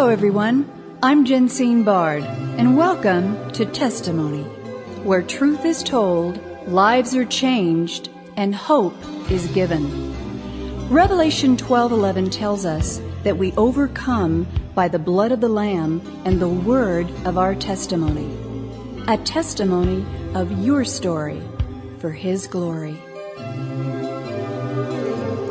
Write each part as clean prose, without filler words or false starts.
Hello, everyone. I'm Jensine Bard, and welcome to Testimony, where truth is told, lives are changed, and hope is given. Revelation 12:11 tells us that we overcome by the blood of the Lamb and the word of our testimony. A testimony of your story for His glory.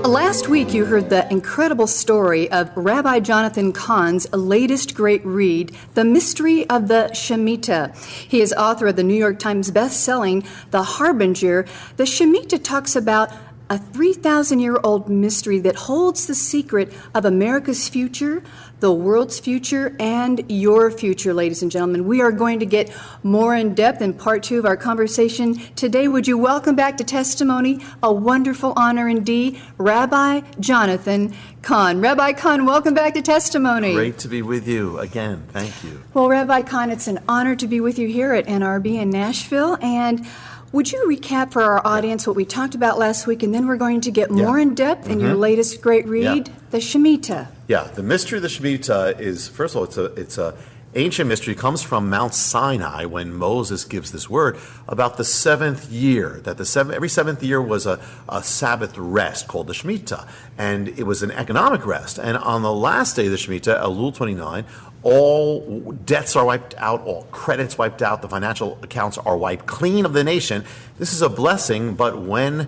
Last week you heard the incredible story of Rabbi Jonathan Cahn's latest great read, The Mystery of the Shemitah. He is author of the New York Times best-selling The Harbinger. The Shemitah talks about a 3,000-year-old mystery that holds the secret of America's future, the world's future, and your future, ladies and gentlemen. We are going to get more in depth in part 2 of our conversation today. Would you welcome back to Testimony, a wonderful honor indeed, Rabbi Jonathan Cahn. Rabbi Cahn, welcome back to Testimony. Great to be with you again. Thank you. Well, Rabbi Cahn, it's an honor to be with you here at NRB in Nashville, and would you recap for our audience what we talked about last week, and then we're going to get more in depth in your latest great read, The Shemitah. Yeah, the mystery of the Shemitah is, first of all, it's a ancient mystery. It comes from Mount Sinai when Moses gives this word about the seventh year, that every seventh year was a Sabbath rest called the Shemitah, and it was an economic rest. And on the last day of the Shemitah, Elul 29, all debts are wiped out, all credits wiped out, the financial accounts are wiped clean of the nation. This is a blessing, but when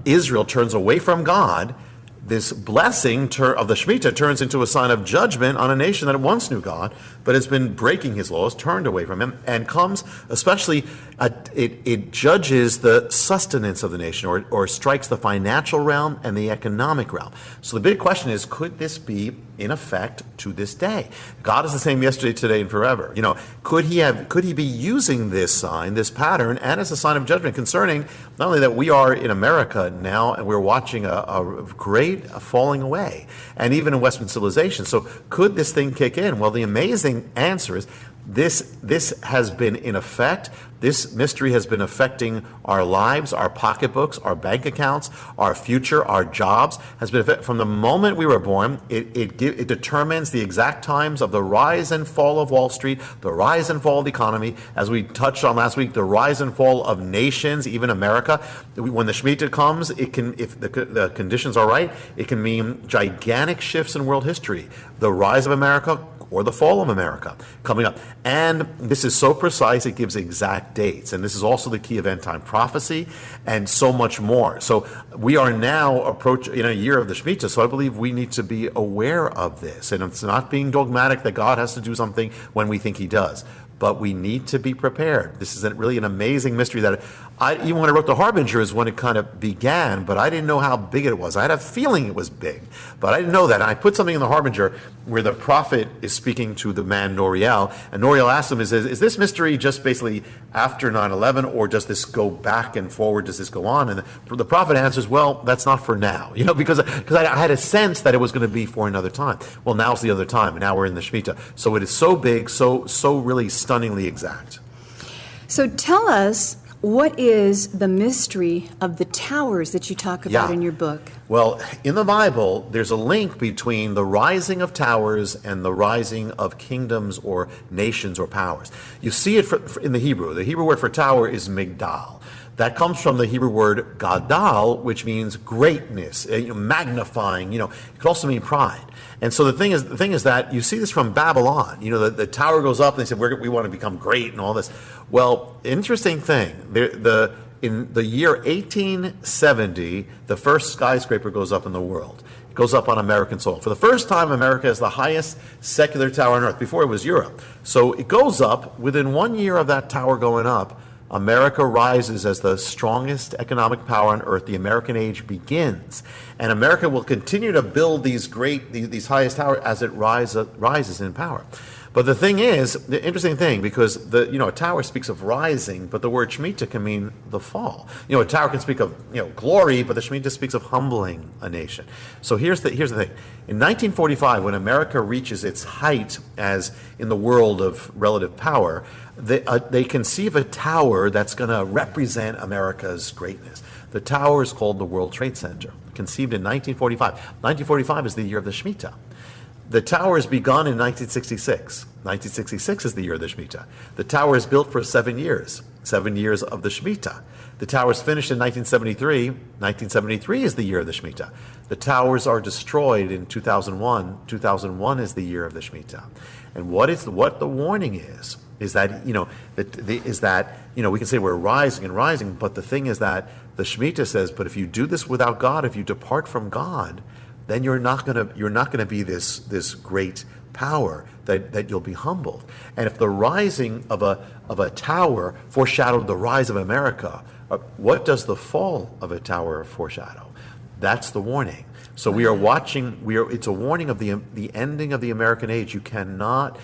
Israel turns away from God, this blessing of the Shemitah turns into a sign of judgment on a nation that once knew God, but has been breaking His laws, turned away from Him, and comes, especially, it judges the sustenance of the nation, or strikes the financial realm and the economic realm. So the big question is, could this be in effect to this day? God is the same yesterday, today, and forever. Could He be using this sign, this pattern, and as a sign of judgment concerning not only that we are in America now and we're watching a great falling away, and even in Western civilization. So could this thing kick in? Well, the amazing answer is this has been in effect. This mystery has been affecting our lives, our pocketbooks, our bank accounts, our future, our jobs. Has been from the moment we were born. It determines the exact times of the rise and fall of Wall Street, the rise and fall of the economy, as we touched on last week, the rise and fall of nations, even America. When the Shemitah comes, it can, if the conditions are right, it can mean gigantic shifts in world history. The rise of America or the fall of America coming up. And this is so precise, it gives exact dates. And this is also the key of end-time prophecy and so much more. So we are now approaching a year of the Shemitah, so I believe we need to be aware of this. And it's not being dogmatic that God has to do something when we think He does. But we need to be prepared. This is really an amazing mystery that even when I wrote The Harbinger is when it kind of began, but I didn't know how big it was. I had a feeling it was big, but I didn't know that. And I put something in The Harbinger where the prophet is speaking to the man Noriel, and Noriel asks him, is this mystery just basically after 9/11, or does this go back and forward? Does this go on? And the prophet answers, well, that's not for now, because I had a sense that it was going to be for another time. Well, now's the other time, and now we're in the Shemitah. So it is so big, so really stunningly exact. So tell us, what is the mystery of the towers that you talk about in your book? Well, in the Bible, there's a link between the rising of towers and the rising of kingdoms or nations or powers. You see it in the Hebrew. The Hebrew word for tower is migdal. That comes from the Hebrew word gadal, which means greatness, magnifying. It could also mean pride. And so the thing is that you see this from Babylon. The tower goes up, and they said we want to become great and all this. Well, interesting thing. In the year 1870, the first skyscraper goes up in the world. It goes up on American soil. For the first time, America is the highest secular tower on earth. Before it was Europe. So it goes up. Within 1 year of that tower going up, America rises as the strongest economic power on earth. The American age begins. And America will continue to build these highest towers as it rises in power. But the thing is, the interesting thing, because a tower speaks of rising, but the word Shemitah can mean the fall. A tower can speak of glory, but the Shemitah speaks of humbling a nation. So here's the thing. In 1945, when America reaches its height as in the world of relative power, they conceive a tower that's going to represent America's greatness. The tower is called the World Trade Center, conceived in 1945. 1945 is the year of the Shemitah. The tower is begun in 1966. 1966 is the year of the Shemitah. The tower is built for 7 years of the Shemitah. The tower is finished in 1973. 1973 is the year of the Shemitah. The towers are destroyed in 2001. 2001 is the year of the Shemitah. And what the warning is that, we can say we're rising and rising, but the thing is that the Shemitah says, but if you do this without God, if you depart from God, then you're not gonna be this great power, that you'll be humbled. And if the rising of a tower foreshadowed the rise of America, what does the fall of a tower foreshadow? That's the warning. So we are watching. It's a warning of the ending of the American age. You cannot.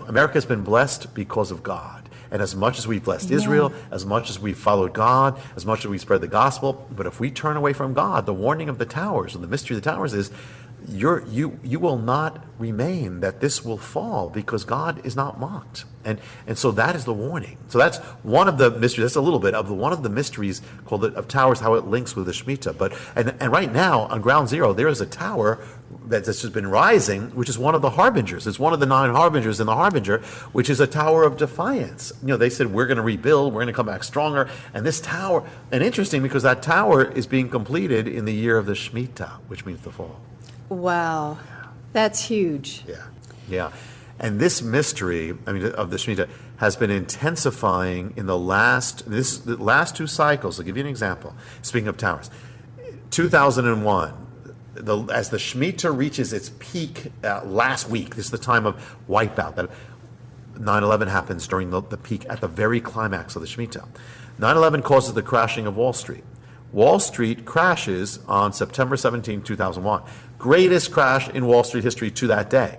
America has been blessed because of God. And as much as we've blessed Israel, as much as we've followed God, as much as we spread the gospel, but if we turn away from God, the warning of the towers and the mystery of the towers is, you will not remain, that this will fall, because God is not mocked. And so that is the warning. So that's one of the mysteries. That's a little bit of one of the mysteries called of towers, how it links with the Shemitah. But and right now on ground zero there is a tower that's just been rising, which is one of the harbingers. It's one of the 9 harbingers in the Harbinger, which is a tower of defiance. They said, we're going to rebuild, we're going to come back stronger. And this tower, and interesting because that tower is being completed in the year of the Shemitah, which means the fall. Wow, that's huge. Yeah. And this mystery, of the Shemitah, has been intensifying in the last 2 cycles. I'll give you an example. Speaking of towers, 2001, as the Shemitah reaches its peak last week, this is the time of wipeout. That 9/11 happens during the peak, at the very climax of the Shemitah. 9/11 causes the crashing of Wall Street. Wall Street crashes on September 17, 2001. Greatest crash in Wall Street history to that day.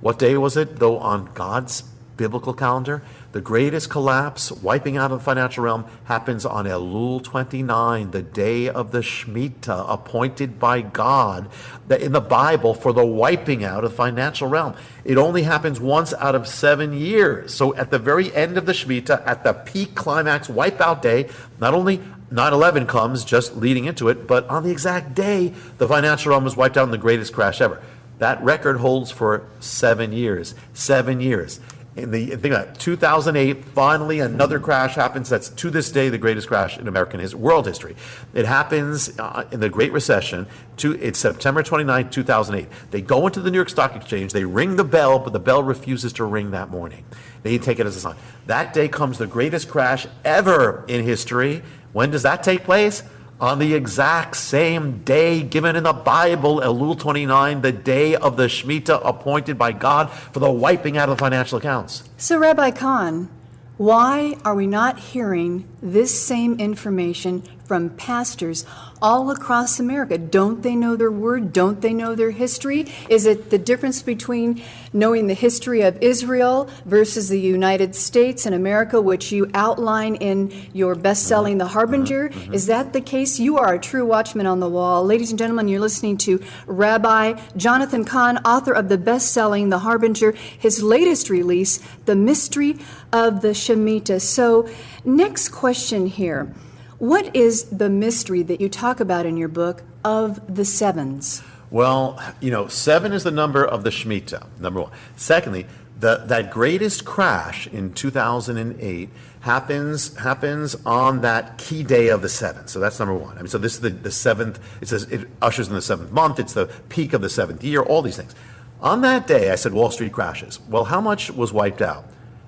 What day was it, though, on God's biblical calendar? The greatest collapse, wiping out of the financial realm, happens on Elul 29, the day of the Shemitah, appointed by God in the Bible for the wiping out of the financial realm. It only happens once out of 7 years. So at the very end of the Shemitah, at the peak climax wipeout day, not only 9/11 comes just leading into it, but on the exact day, the financial realm was wiped out in the greatest crash ever. That record holds for 7 years. 7 years. Think about it, 2008, finally another crash happens. That's to this day the greatest crash in American world history. It happens in the Great Recession. It's September 29, 2008. They go into the New York Stock Exchange. They ring the bell, but the bell refuses to ring that morning. They take it as a sign. That day comes the greatest crash ever in history. When does that take place? On the exact same day given in the Bible, Elul 29, the day of the Shemitah appointed by God for the wiping out of the financial accounts. So, Rabbi Cahn, why are we not hearing this same information from pastors all across America? Don't they know their word? Don't they know their history? Is it the difference between knowing the history of Israel versus the United States and America, which you outline in your best-selling The Harbinger? Is that the case? You are a true watchman on the wall. Ladies and gentlemen, you're listening to Rabbi Jonathan Cahn, author of the best-selling The Harbinger, his latest release, The Mystery of the Shemitah. So, next question here. What is the mystery that you talk about in your book of the sevens? Well, 7 is the number of the Shemitah, number one. Secondly, that greatest crash in 2008 happens on that key day of the 7th. So that's number one. So this is the 7th. It ushers in the 7th month. It's the peak of the 7th year, all these things. On that day, I said Wall Street crashes. Well, how much was wiped out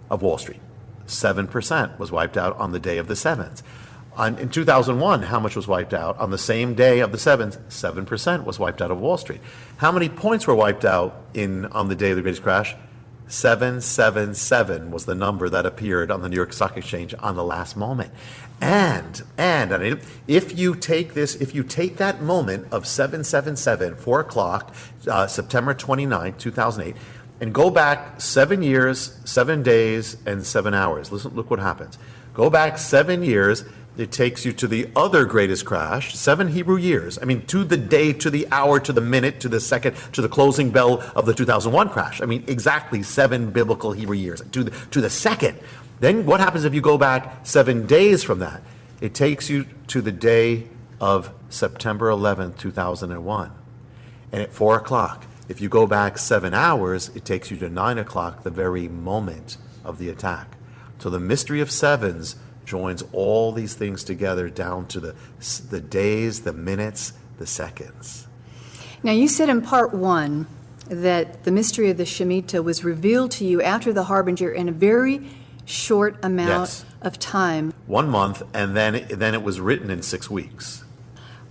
of Wall Street? 7% was wiped out on the day of the 7th. In 2001, how much was wiped out? On the same day of the 7th, 7% was wiped out of Wall Street. How many points were wiped out on the day of the greatest crash? 777 was the number that appeared on the New York Stock Exchange on the last moment. And if you take that moment of 777, 4 o'clock, September 29, 2008, and go back 7 years, 7 days, and 7 hours. Look what happens. Go back 7 years. It takes you to the other greatest crash, 7 Hebrew years. To the day, to the hour, to the minute, to the second, to the closing bell of the 2001 crash. Exactly 7 biblical Hebrew years, to the second. Then what happens if you go back 7 days from that? It takes you to the day of September 11th, 2001. And at 4 o'clock, If you go back 7 hours, it takes you to 9 o'clock, the very moment of the attack. So the mystery of sevens joins all these things together down to the days, the minutes, the seconds. Now, you said in part one that the mystery of the Shemitah was revealed to you after the Harbinger in a very short amount of time. 1 month, and then it was written in 6 weeks.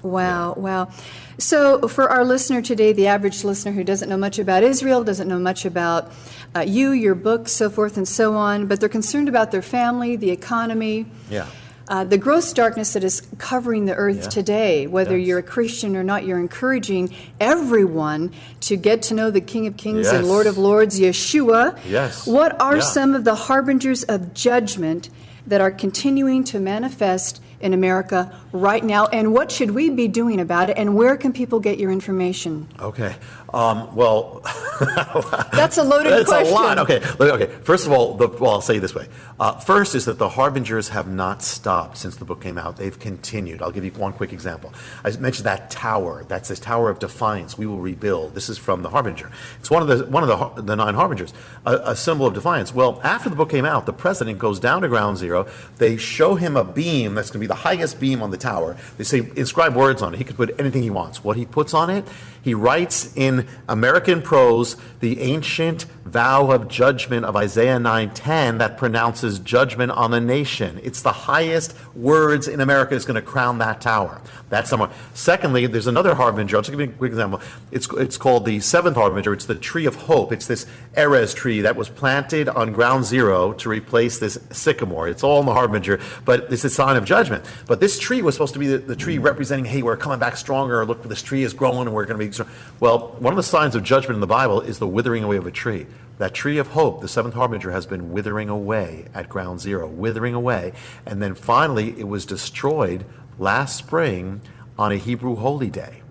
Wow, wow. So for our listener today, the average listener who doesn't know much about Israel, doesn't know much about you, your book, so forth and so on, but they're concerned about their family, the economy, the gross darkness that is covering the earth today. Whether you're a Christian or not, you're encouraging everyone to get to know the King of Kings and Lord of Lords, Yeshua. What are some of the harbingers of judgment that are continuing to manifest in America right now, and what should we be doing about it, and where can people get your information? Okay. Well, that's a loaded question. That's a lot. Okay. First of all, I'll say it this way. First is that the harbingers have not stopped since the book came out. They've continued. I'll give you one quick example. I mentioned that tower. That's this tower of defiance. We will rebuild. This is from the Harbinger. It's one of the 9 harbingers, a symbol of defiance. Well, after the book came out, the president goes down to ground zero. They show him a beam that's going to be the highest beam on the tower. They say, inscribe words on it. He can put anything he wants. What he puts on it, he writes in American prose the ancient vow of judgment of Isaiah 9:10 that pronounces judgment on the nation. It's the highest words in America is going to crown that tower. That's somewhere. Secondly, there's another harbinger. I'll just give you a quick example. It's called the 7th harbinger. It's the tree of hope. It's this Erez tree that was planted on ground zero to replace this sycamore. It's all in the harbinger, but it's a sign of judgment. But this tree was supposed to be the tree representing, hey, we're coming back stronger. Look, this tree is growing and we're going to be strong. Well, one of the signs of judgment in the Bible is the withering away of a tree. That tree of hope, the 7th harbinger, has been withering away at ground zero, withering away. And then finally, it was destroyed last spring on a Hebrew holy day.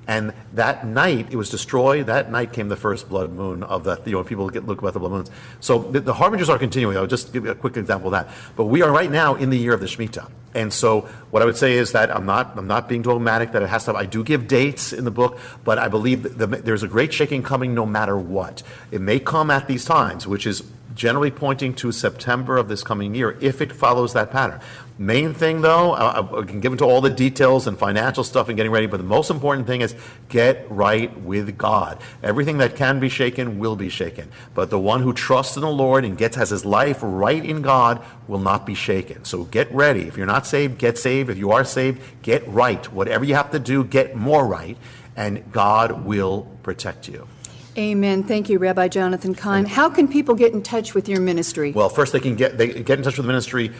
And that night, it was destroyed. That night came the first blood moon of that. When people look about the blood moons. So the harbingers are continuing. I'll just give you a quick example of that. But we are right now in the year of the Shemitah. And so what I would say is that I'm not being dogmatic that it has to. I do give dates in the book, but I believe there's a great shaking coming no matter what. It may come at these times, which is generally pointing to September of this coming year, if it follows that pattern. Main thing, though, I can give into all the details and financial stuff and getting ready, but the most important thing is get right with God. Everything that can be shaken will be shaken. But the one who trusts in the Lord and has his life right in God will not be shaken. So get ready. If you're not saved, get saved. If you are saved, get right. Whatever you have to do, get more right, and God will protect you. Amen. Thank you, Rabbi Jonathan Cahn. How can people get in touch with your ministry? Well, first they get in touch with the ministry.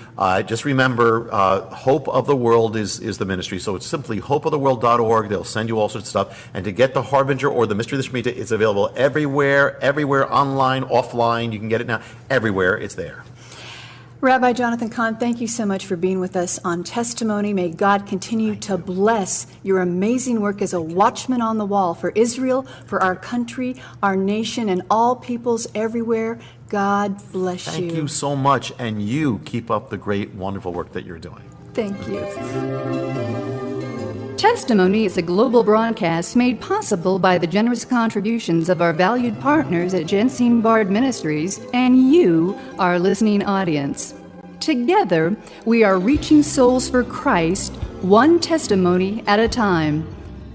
Just remember, Hope of the World is the ministry. So it's simply hopeoftheworld.org. They'll send you all sorts of stuff. And to get the Harbinger or the Mystery of the Shemitah, it's available everywhere, online, offline. You can get it now. Everywhere, it's there. Rabbi Jonathan Cahn, thank you so much for being with us on Testimony. May God continue to bless your amazing work as a watchman on the wall for Israel, for our country, our nation, and all peoples everywhere. God bless you. Thank you so much, and you keep up the great, wonderful work that you're doing. Thank you. Testimony is a global broadcast made possible by the generous contributions of our valued partners at Jensine Bard Ministries and you, our listening audience. Together, we are reaching souls for Christ, one testimony at a time.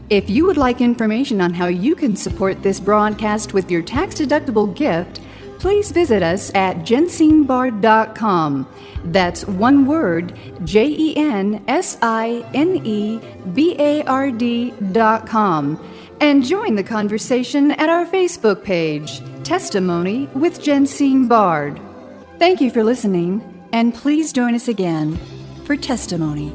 If you would like information on how you can support this broadcast with your tax-deductible gift, please visit us at jensinebard.com. That's one word, JENSINEBARD.com. And join the conversation at our Facebook page, Testimony with Jensine Bard. Thank you for listening, and please join us again for Testimony.